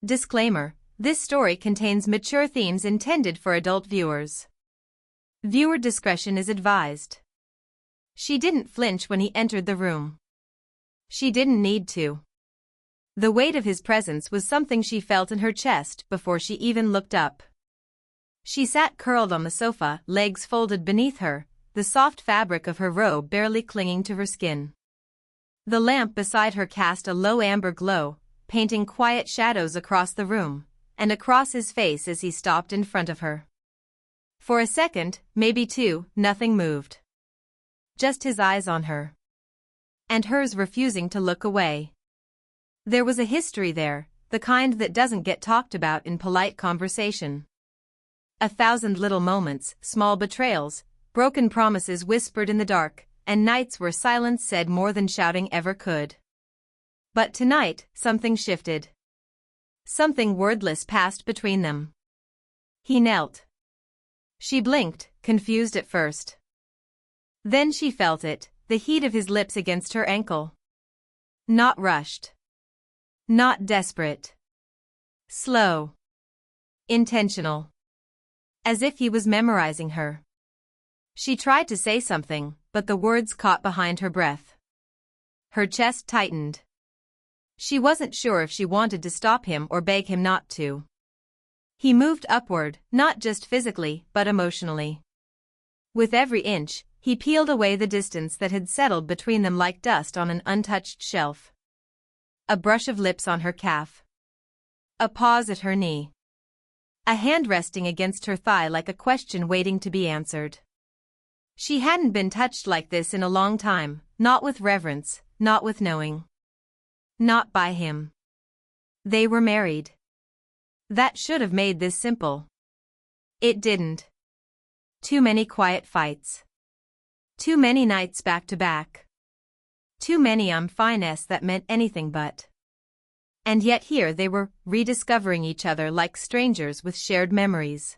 Disclaimer: this story contains mature themes intended for adult viewers. Viewer discretion is advised. She didn't flinch when he entered the room. She didn't need to. The weight of his presence was something she felt in her chest before she even looked up. She sat curled on the sofa, legs folded beneath her, the soft fabric of her robe barely clinging to her skin. The lamp beside her cast a low amber glow, painting quiet shadows across the room, and across his face as he stopped in front of her. For a second, maybe two, nothing moved. Just his eyes on her. And hers refusing to look away. There was a history there, the kind that doesn't get talked about in polite conversation. 1,000 little moments, small betrayals, broken promises whispered in the dark, and nights where silence said more than shouting ever could. But tonight, something shifted. Something wordless passed between them. He knelt. She blinked, confused at first. Then she felt it, the heat of his lips against her ankle. Not rushed. Not desperate. Slow. Intentional. As if he was memorizing her. She tried to say something, but the words caught behind her breath. Her chest tightened. She wasn't sure if she wanted to stop him or beg him not to. He moved upward, not just physically, but emotionally. With every inch, he peeled away the distance that had settled between them like dust on an untouched shelf. A brush of lips on her calf. A pause at her knee. A hand resting against her thigh like a question waiting to be answered. She hadn't been touched like this in a long time, not with reverence, not with knowing. Not by him. They were married. That should have made this simple. It didn't. Too many quiet fights. Too many nights back to back. Too many I'm fine-s that meant anything but. And yet here they were, rediscovering each other like strangers with shared memories.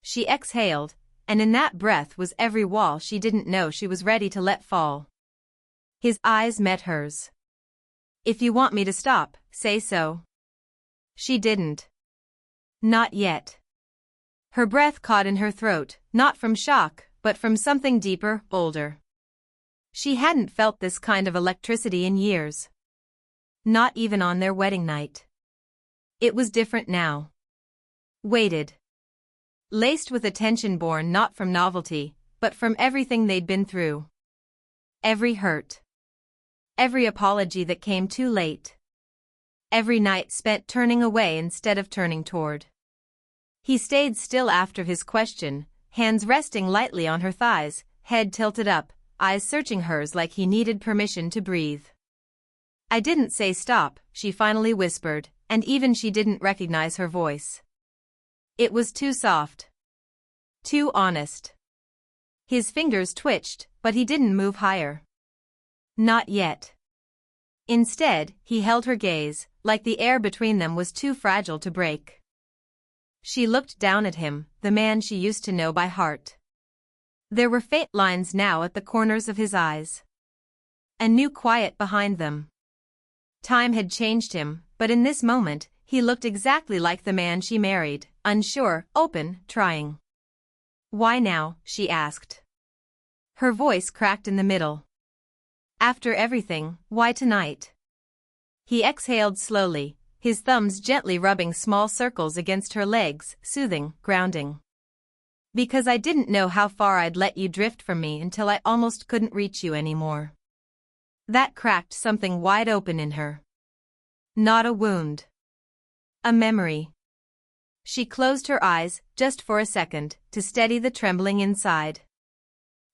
She exhaled, and in that breath was every wall she didn't know she was ready to let fall. His eyes met hers. If you want me to stop, say so. She didn't. Not yet. Her breath caught in her throat, not from shock, but from something deeper, older. She hadn't felt this kind of electricity in years. Not even on their wedding night. It was different now. Weighted. Laced with a tension born not from novelty, but from everything they'd been through. Every hurt. Every apology that came too late. Every night spent turning away instead of turning toward. He stayed still after his question, hands resting lightly on her thighs, head tilted up, eyes searching hers like he needed permission to breathe. I didn't say stop, she finally whispered, and even she didn't recognize her voice. It was too soft. Too honest. His fingers twitched, but he didn't move higher. Not yet. Instead, he held her gaze, like the air between them was too fragile to break. She looked down at him, the man she used to know by heart. There were faint lines now at the corners of his eyes. A new quiet behind them. Time had changed him, but in this moment, he looked exactly like the man she married, unsure, open, trying. Why now? She asked. Her voice cracked in the middle. After everything, why tonight? He exhaled slowly, his thumbs gently rubbing small circles against her legs, soothing, grounding. Because I didn't know how far I'd let you drift from me until I almost couldn't reach you anymore. That cracked something wide open in her. Not a wound. A memory. She closed her eyes, just for a second, to steady the trembling inside.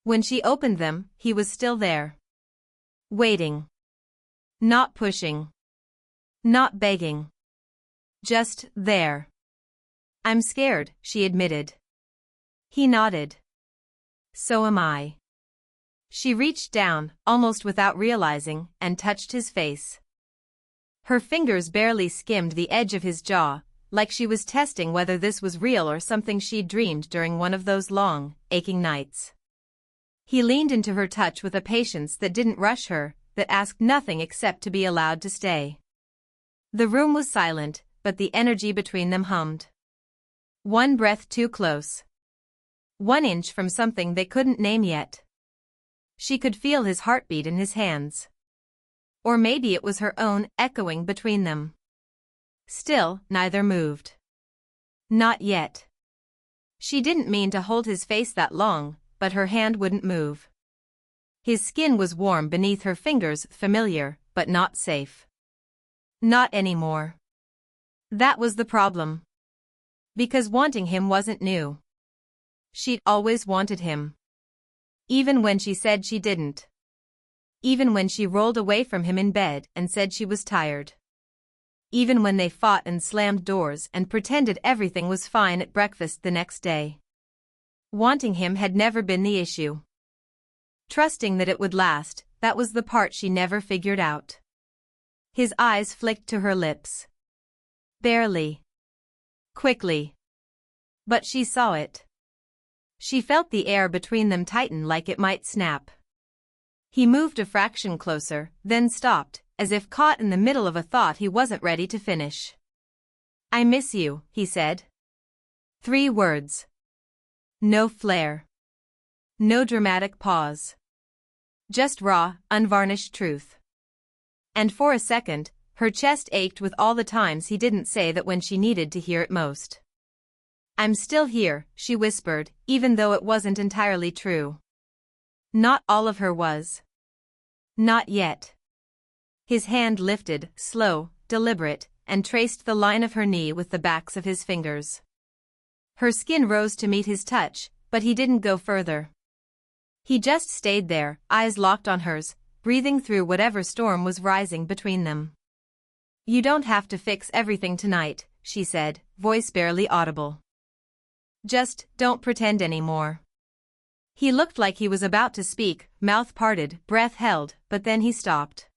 When she opened them, he was still there. Waiting. Not pushing. Not begging. Just there. I'm scared, she admitted. He nodded. So am I. She reached down, almost without realizing, and touched his face. Her fingers barely skimmed the edge of his jaw, like she was testing whether this was real or something she'd dreamed during one of those long, aching nights. He leaned into her touch with a patience that didn't rush her, that asked nothing except to be allowed to stay. The room was silent, but the energy between them hummed. One breath too close. 1 inch from something they couldn't name yet. She could feel his heartbeat in his hands. Or maybe it was her own, echoing between them. Still, neither moved. Not yet. She didn't mean to hold his face that long, but her hand wouldn't move. His skin was warm beneath her fingers, familiar, but not safe. Not anymore. That was the problem. Because wanting him wasn't new. She'd always wanted him. Even when she said she didn't. Even when she rolled away from him in bed and said she was tired. Even when they fought and slammed doors and pretended everything was fine at breakfast the next day. Wanting him had never been the issue. Trusting that it would last, that was the part she never figured out. His eyes flicked to her lips. Barely. Quickly. But she saw it. She felt the air between them tighten like it might snap. He moved a fraction closer, then stopped, as if caught in the middle of a thought he wasn't ready to finish. "I miss you," he said. 3 words. No flair. No dramatic pause. Just raw, unvarnished truth. And for a second, her chest ached with all the times he didn't say that when she needed to hear it most. "I'm still here," she whispered, even though it wasn't entirely true. Not all of her was. Not yet. His hand lifted, slow, deliberate, and traced the line of her knee with the backs of his fingers. Her skin rose to meet his touch, but he didn't go further. He just stayed there, eyes locked on hers, breathing through whatever storm was rising between them. "You don't have to fix everything tonight," she said, voice barely audible. "Just don't pretend anymore." He looked like he was about to speak, mouth parted, breath held, but then he stopped.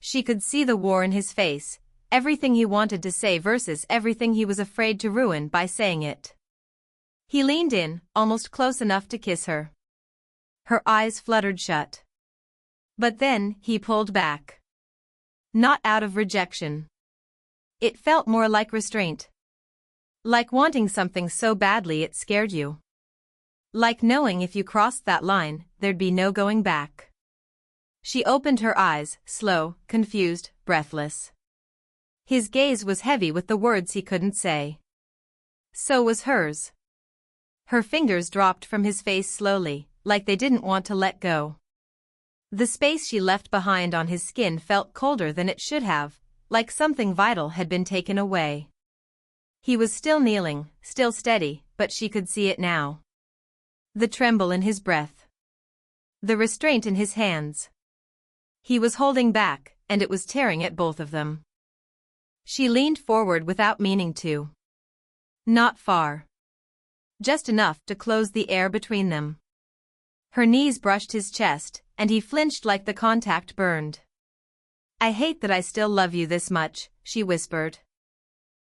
She could see the war in his face, everything he wanted to say versus everything he was afraid to ruin by saying it. He leaned in, almost close enough to kiss her. Her eyes fluttered shut. But then, he pulled back. Not out of rejection. It felt more like restraint. Like wanting something so badly it scared you. Like knowing if you crossed that line, there'd be no going back. She opened her eyes, slow, confused, breathless. His gaze was heavy with the words he couldn't say. So was hers. Her fingers dropped from his face slowly, like they didn't want to let go. The space she left behind on his skin felt colder than it should have, like something vital had been taken away. He was still kneeling, still steady, but she could see it now. The tremble in his breath. The restraint in his hands. He was holding back, and it was tearing at both of them. She leaned forward without meaning to. Not far. Just enough to close the air between them. Her knees brushed his chest, and he flinched like the contact burned. "I hate that I still love you this much," she whispered.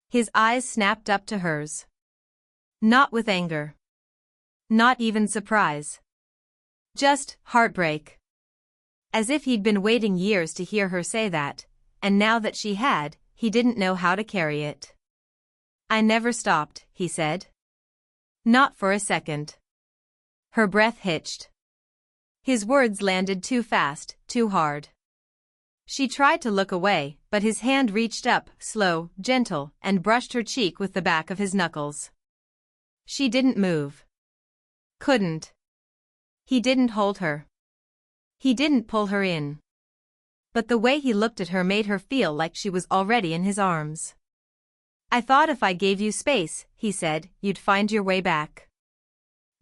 His eyes snapped up to hers. Not with anger. Not even surprise. Just heartbreak. As if he'd been waiting years to hear her say that, and now that she had, he didn't know how to carry it. "I never stopped," he said. Not for a second. Her breath hitched. His words landed too fast, too hard. She tried to look away, but his hand reached up, slow, gentle, and brushed her cheek with the back of his knuckles. She didn't move. Couldn't. He didn't hold her. He didn't pull her in. But the way he looked at her made her feel like she was already in his arms. "I thought if I gave you space," he said, "you'd find your way back.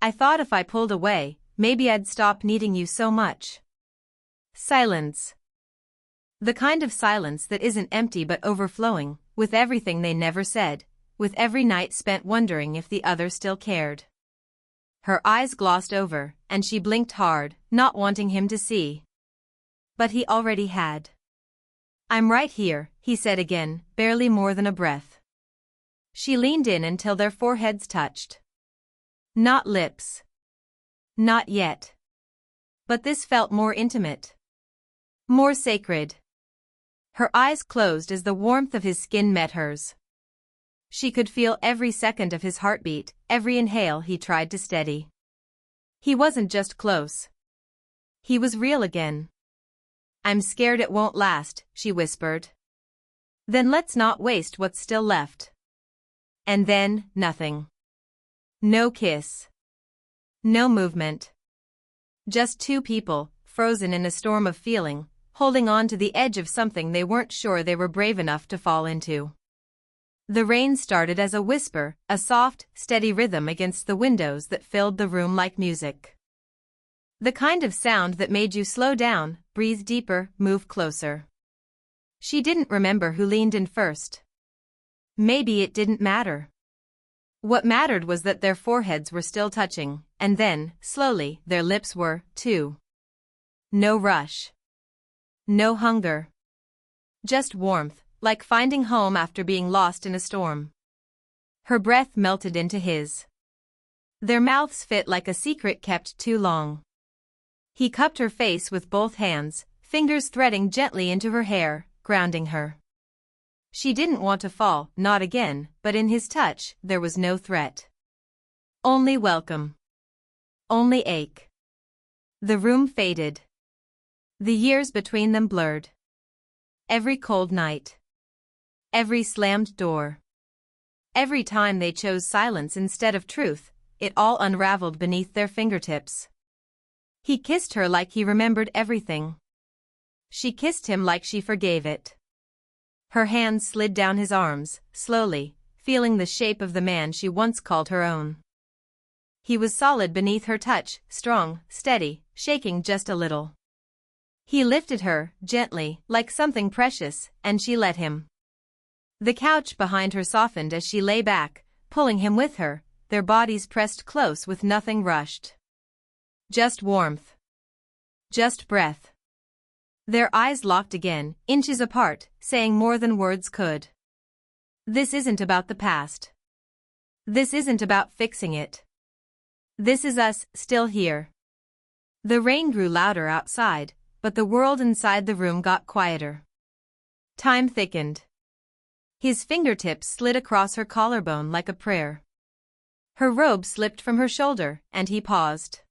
I thought if I pulled away, maybe I'd stop needing you so much." Silence. The kind of silence that isn't empty but overflowing, with everything they never said, with every night spent wondering if the other still cared. Her eyes glossed over, and she blinked hard, not wanting him to see. But he already had. "I'm right here," he said again, barely more than a breath. She leaned in until their foreheads touched. Not lips. Not yet. But this felt more intimate. More sacred. Her eyes closed as the warmth of his skin met hers. She could feel every second of his heartbeat, every inhale he tried to steady. He wasn't just close. He was real again. "I'm scared it won't last," she whispered. "Then let's not waste what's still left." And then, nothing. No kiss. No movement. Just two people, frozen in a storm of feeling, holding on to the edge of something they weren't sure they were brave enough to fall into. The rain started as a whisper, a soft, steady rhythm against the windows that filled the room like music. The kind of sound that made you slow down, breathe deeper, move closer. She didn't remember who leaned in first. Maybe it didn't matter. What mattered was that their foreheads were still touching, and then, slowly, their lips were, too. No rush. No hunger. Just warmth, like finding home after being lost in a storm. Her breath melted into his. Their mouths fit like a secret kept too long. He cupped her face with both hands, fingers threading gently into her hair, grounding her. She didn't want to fall, not again, but in his touch, there was no threat. Only welcome. Only ache. The room faded. The years between them blurred. Every cold night. Every slammed door. Every time they chose silence instead of truth, it all unraveled beneath their fingertips. He kissed her like he remembered everything. She kissed him like she forgave it. Her hands slid down his arms, slowly, feeling the shape of the man she once called her own. He was solid beneath her touch, strong, steady, shaking just a little. He lifted her, gently, like something precious, and she let him. The couch behind her softened as she lay back, pulling him with her, their bodies pressed close with nothing rushed. Just warmth. Just breath. Their eyes locked again, inches apart, saying more than words could. This isn't about the past. This isn't about fixing it. This is us, still here. The rain grew louder outside, but the world inside the room got quieter. Time thickened. His fingertips slid across her collarbone like a prayer. Her robe slipped from her shoulder, and he paused.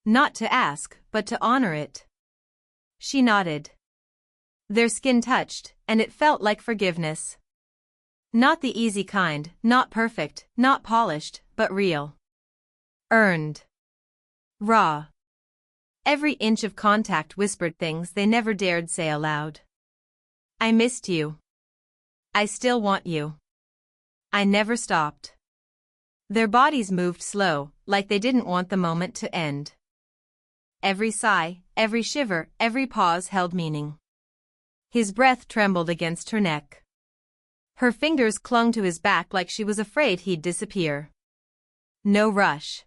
Not to ask, but to honor it. She nodded. Their skin touched, and it felt like forgiveness. Not the easy kind, not perfect, not polished, but real. Earned. Raw. Every inch of contact whispered things they never dared say aloud. I missed you. I still want you. I never stopped. Their bodies moved slow, like they didn't want the moment to end. Every sigh, every shiver, every pause held meaning. His breath trembled against her neck. Her fingers clung to his back like she was afraid he'd disappear. No rush.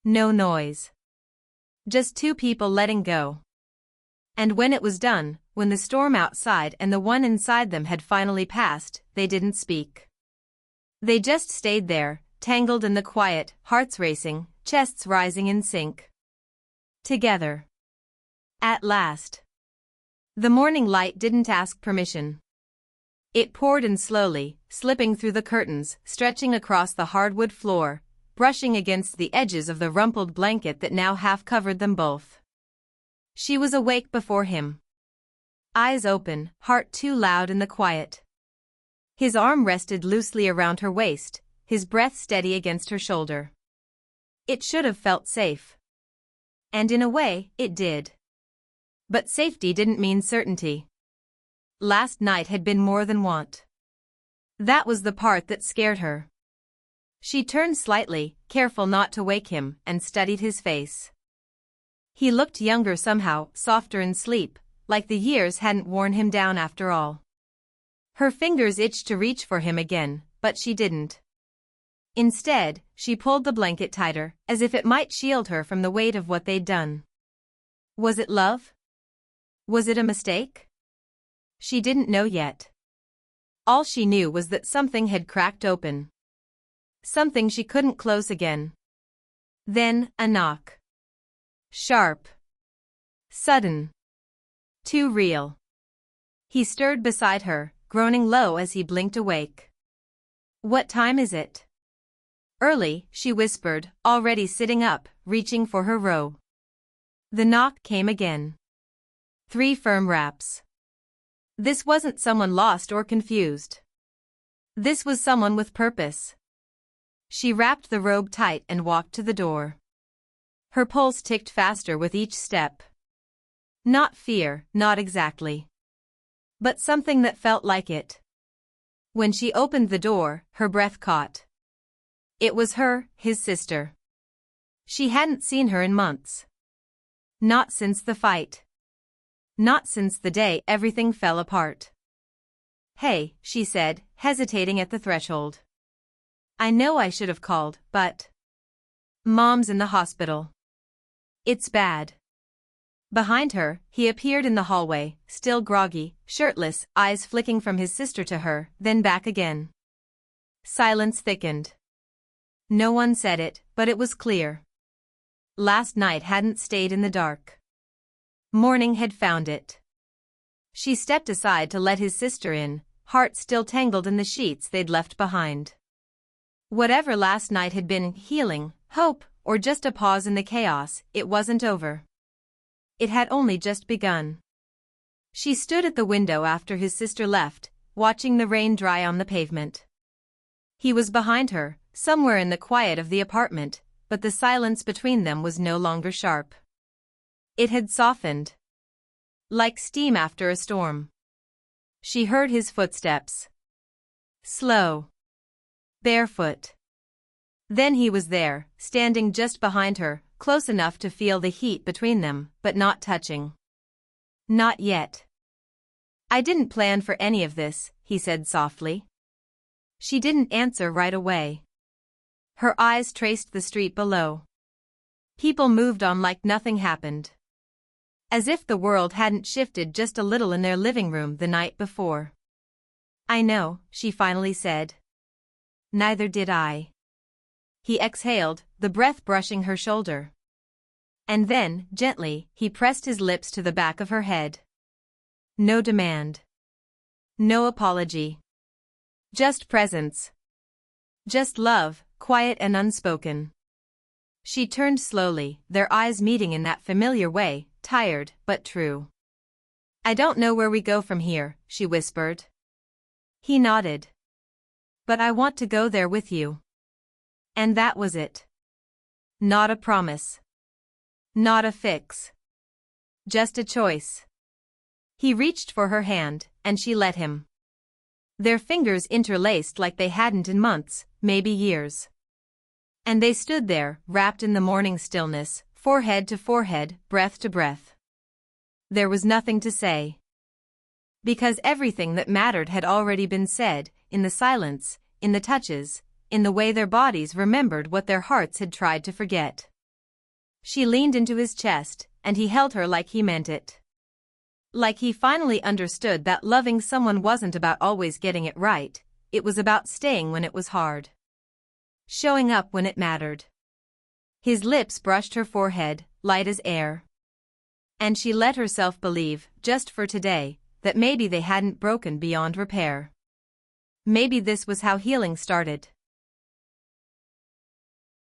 No noise. Just two people letting go. And when it was done, when the storm outside and the one inside them had finally passed, they didn't speak. They just stayed there, tangled in the quiet, hearts racing, chests rising in sync. Together. At last. The morning light didn't ask permission. It poured in slowly, slipping through the curtains, stretching across the hardwood floor, brushing against the edges of the rumpled blanket that now half covered them both. She was awake before him. Eyes open, heart too loud in the quiet. His arm rested loosely around her waist, his breath steady against her shoulder. It should have felt safe. And in a way, it did. But safety didn't mean certainty. Last night had been more than want. That was the part that scared her. She turned slightly, careful not to wake him, and studied his face. He looked younger somehow, softer in sleep, like the years hadn't worn him down after all. Her fingers itched to reach for him again, but she didn't. Instead, she pulled the blanket tighter, as if it might shield her from the weight of what they'd done. Was it love? Was it a mistake? She didn't know yet. All she knew was that something had cracked open. Something she couldn't close again. Then, a knock. Sharp. Sudden. Too real. He stirred beside her, groaning low as he blinked awake. What time is it? Early, she whispered, already sitting up, reaching for her robe. The knock came again. 3 firm raps. This wasn't someone lost or confused. This was someone with purpose. She wrapped the robe tight and walked to the door. Her pulse ticked faster with each step. Not fear, not exactly. But something that felt like it. When she opened the door, her breath caught. It was her, his sister. She hadn't seen her in months. Not since the fight. Not since the day everything fell apart. Hey, she said, hesitating at the threshold. I know I should have called, but... Mom's in the hospital. It's bad. Behind her, he appeared in the hallway, still groggy, shirtless, eyes flicking from his sister to her, then back again. Silence thickened. No one said it, but it was clear. Last night hadn't stayed in the dark. Morning had found it. She stepped aside to let his sister in, heart still tangled in the sheets they'd left behind. Whatever last night had been, healing, hope, or just a pause in the chaos, it wasn't over. It had only just begun. She stood at the window after his sister left, watching the rain dry on the pavement. He was behind her, somewhere in the quiet of the apartment, but the silence between them was no longer sharp. It had softened. Like steam after a storm. She heard his footsteps. Slow. Barefoot. Then he was there, standing just behind her, close enough to feel the heat between them, but not touching. Not yet. I didn't plan for any of this, he said softly. She didn't answer right away. Her eyes traced the street below. People moved on like nothing happened. As if the world hadn't shifted just a little in their living room the night before. I know, she finally said. Neither did I. He exhaled, the breath brushing her shoulder. And then, gently, he pressed his lips to the back of her head. No demand. No apology. Just presence. Just love, quiet and unspoken. She turned slowly, their eyes meeting in that familiar way, tired, but true. I don't know where we go from here, she whispered. He nodded. But I want to go there with you. And that was it. Not a promise. Not a fix. Just a choice. He reached for her hand, and she let him. Their fingers interlaced like they hadn't in months, maybe years. And they stood there, wrapped in the morning stillness, forehead to forehead, breath to breath. There was nothing to say. Because everything that mattered had already been said, in the silence, in the touches, in the way their bodies remembered what their hearts had tried to forget. She leaned into his chest, and he held her like he meant it. Like he finally understood that loving someone wasn't about always getting it right, it was about staying when it was hard. Showing up when it mattered. His lips brushed her forehead, light as air. And she let herself believe, just for today, that maybe they hadn't broken beyond repair. Maybe this was how healing started.